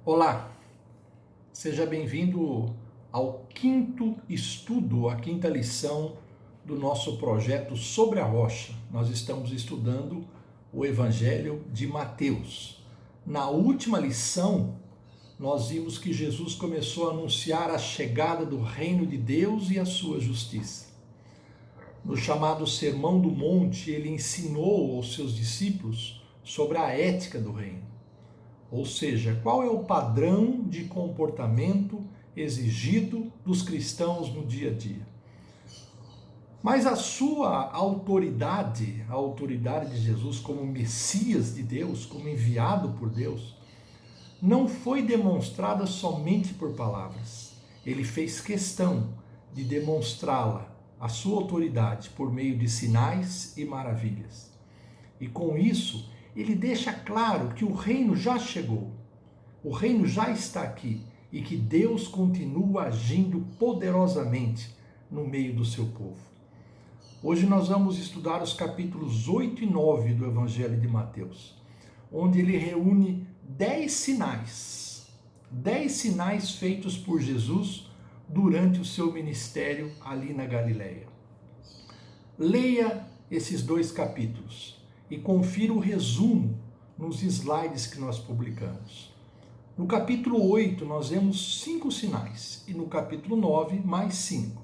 Olá, seja bem-vindo ao quinto estudo, a quinta lição do nosso projeto Sobre a Rocha. Nós estamos estudando o Evangelho de Mateus. Na última lição, nós vimos que Jesus começou a anunciar a chegada do reino de Deus e a sua justiça. No chamado Sermão do Monte, ele ensinou aos seus discípulos sobre a ética do reino. Ou seja, qual é o padrão de comportamento exigido dos cristãos no dia a dia. Mas a sua autoridade, a autoridade de Jesus como Messias de Deus, como enviado por Deus, não foi demonstrada somente por palavras. Ele fez questão de demonstrá-la, a sua autoridade, por meio de sinais e maravilhas. E com isso, ele deixa claro que o reino já chegou, o reino já está aqui e que Deus continua agindo poderosamente no meio do seu povo. Hoje nós vamos estudar os capítulos 8 e 9 do Evangelho de Mateus, onde ele reúne 10 sinais feitos por Jesus durante o seu ministério ali na Galileia. Leia esses 2 capítulos e confira o resumo nos slides que nós publicamos. No capítulo 8, nós vemos 5 sinais, e no capítulo 9, mais 5.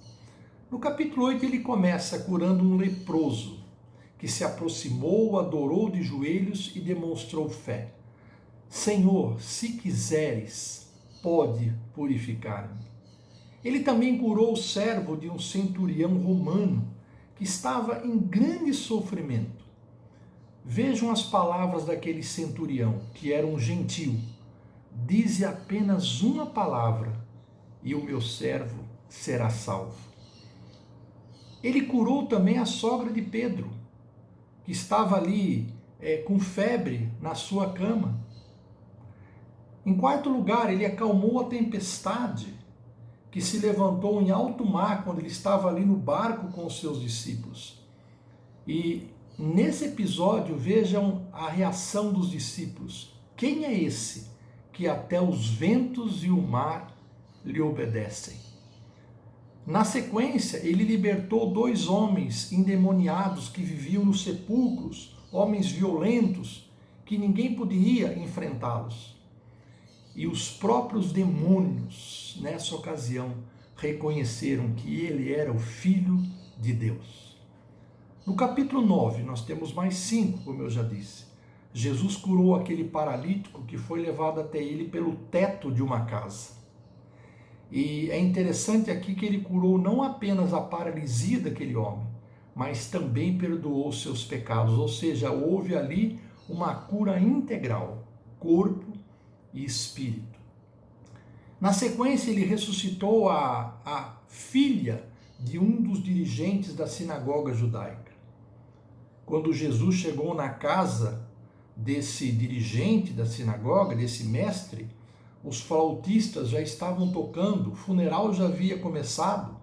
No capítulo 8, ele começa curando um leproso, que se aproximou, adorou de joelhos e demonstrou fé. Senhor, se quiseres, pode purificar-me. Ele também curou o servo de um centurião romano, que estava em grande sofrimento. Vejam as palavras daquele centurião, que era um gentil. Dize apenas uma palavra, e o meu servo será salvo. Ele curou também a sogra de Pedro, que estava ali com febre na sua cama. Em quarto lugar, ele acalmou a tempestade, que se levantou em alto mar quando ele estava ali no barco com os seus discípulos. E nesse episódio, vejam a reação dos discípulos. Quem é esse que até os ventos e o mar lhe obedecem? Na sequência, ele libertou 2 homens endemoniados que viviam nos sepulcros, homens violentos, que ninguém podia enfrentá-los. E os próprios demônios, nessa ocasião, reconheceram que ele era o Filho de Deus. No capítulo 9, nós temos mais 5, como eu já disse. Jesus curou aquele paralítico que foi levado até ele pelo teto de uma casa. E é interessante aqui que ele curou não apenas a paralisia daquele homem, mas também perdoou seus pecados. Ou seja, houve ali uma cura integral, corpo e espírito. Na sequência, ele ressuscitou a filha de um dos dirigentes da sinagoga judaica. Quando Jesus chegou na casa desse dirigente da sinagoga, desse mestre, os flautistas já estavam tocando, o funeral já havia começado,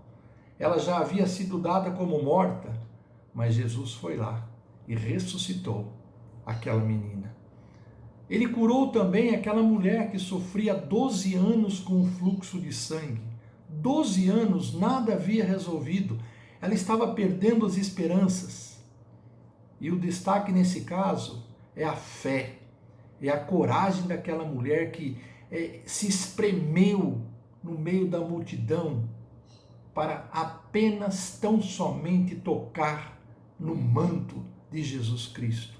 ela já havia sido dada como morta, mas Jesus foi lá e ressuscitou aquela menina. Ele curou também aquela mulher que sofria 12 anos com um fluxo de sangue. 12 anos, nada havia resolvido, ela estava perdendo as esperanças. E o destaque nesse caso é a fé, é a coragem daquela mulher que se espremeu no meio da multidão para apenas tão somente tocar no manto de Jesus Cristo.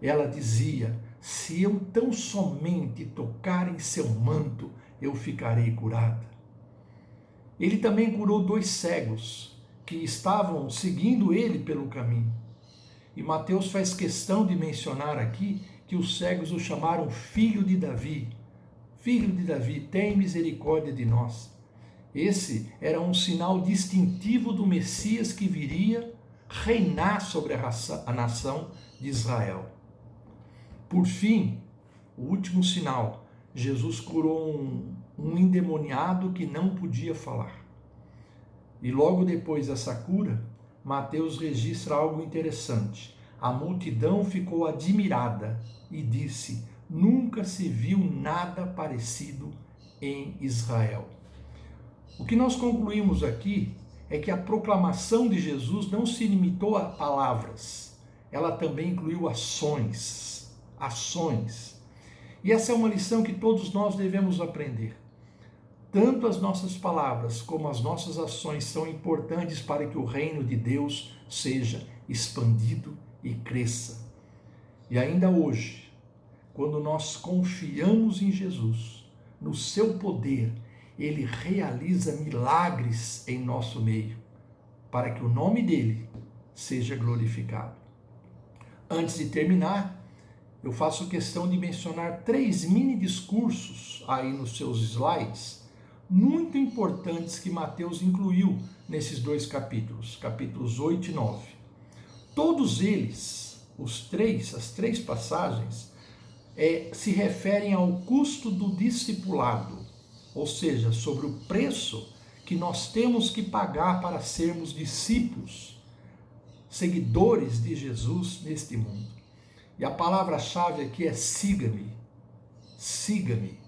Ela dizia: se eu tão somente tocar em seu manto, eu ficarei curada. Ele também curou 2 cegos que estavam seguindo ele pelo caminho. E Mateus faz questão de mencionar aqui que os cegos o chamaram filho de Davi. Filho de Davi, tem misericórdia de nós. Esse era um sinal distintivo do Messias que viria reinar sobre a nação de Israel. Por fim, o último sinal, Jesus curou um endemoniado que não podia falar. E logo depois dessa cura, Mateus registra algo interessante. A multidão ficou admirada e disse: Nunca se viu nada parecido em Israel. O que nós concluímos aqui é que a proclamação de Jesus não se limitou a palavras, ela também incluiu ações. E essa é uma lição que todos nós devemos aprender. Tanto as nossas palavras como as nossas ações são importantes para que o reino de Deus seja expandido e cresça. E ainda hoje, quando nós confiamos em Jesus, no seu poder, ele realiza milagres em nosso meio, para que o nome dele seja glorificado. Antes de terminar, eu faço questão de mencionar 3 mini discursos aí nos seus slides, muito importantes que Mateus incluiu nesses 2 capítulos, capítulos 8 e 9. Todos eles, as 3 passagens, se referem ao custo do discipulado, ou seja, sobre o preço que nós temos que pagar para sermos discípulos, seguidores de Jesus neste mundo. E a palavra-chave aqui é siga-me. Siga-me.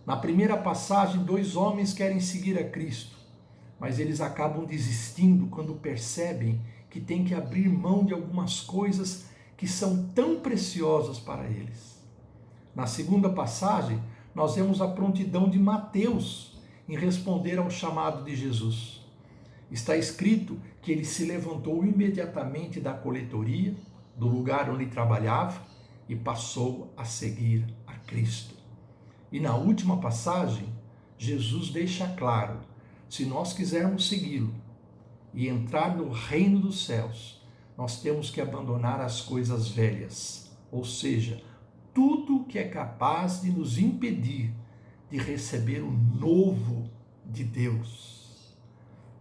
Na primeira passagem, 2 homens querem seguir a Cristo, mas eles acabam desistindo quando percebem que tem que abrir mão de algumas coisas que são tão preciosas para eles. Na segunda passagem, nós vemos a prontidão de Mateus em responder ao chamado de Jesus. Está escrito que ele se levantou imediatamente da coletoria, do lugar onde trabalhava, e passou a seguir a Cristo. E na última passagem, Jesus deixa claro, se nós quisermos segui-lo e entrar no reino dos céus, nós temos que abandonar as coisas velhas, ou seja, tudo que é capaz de nos impedir de receber o novo de Deus.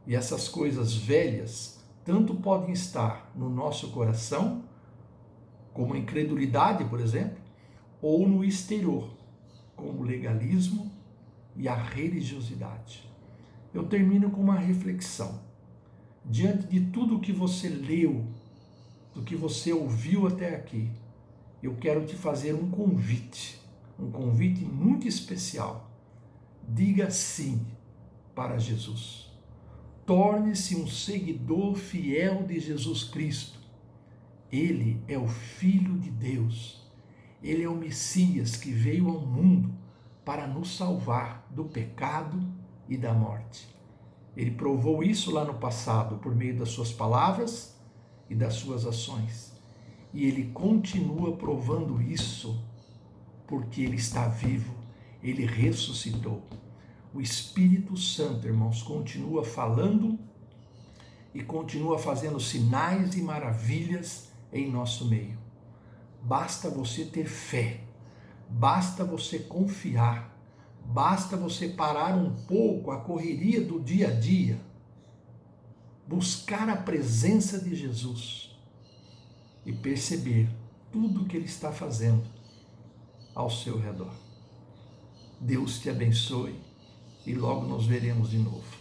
E essas coisas velhas tanto podem estar no nosso coração, como a incredulidade, por exemplo, ou no exterior, como o legalismo e a religiosidade. Eu termino com uma reflexão. Diante de tudo que você leu, do que você ouviu até aqui, eu quero te fazer um convite muito especial. Diga sim para Jesus. Torne-se um seguidor fiel de Jesus Cristo. Ele é o Filho de Deus. Ele é o Messias que veio ao mundo para nos salvar do pecado e da morte. Ele provou isso lá no passado por meio das suas palavras e das suas ações. E ele continua provando isso porque ele está vivo, ele ressuscitou. O Espírito Santo, irmãos, continua falando e continua fazendo sinais e maravilhas em nosso meio. Basta você ter fé, basta você confiar, basta você parar um pouco a correria do dia a dia, buscar a presença de Jesus e perceber tudo o que ele está fazendo ao seu redor. Deus te abençoe e logo nos veremos de novo.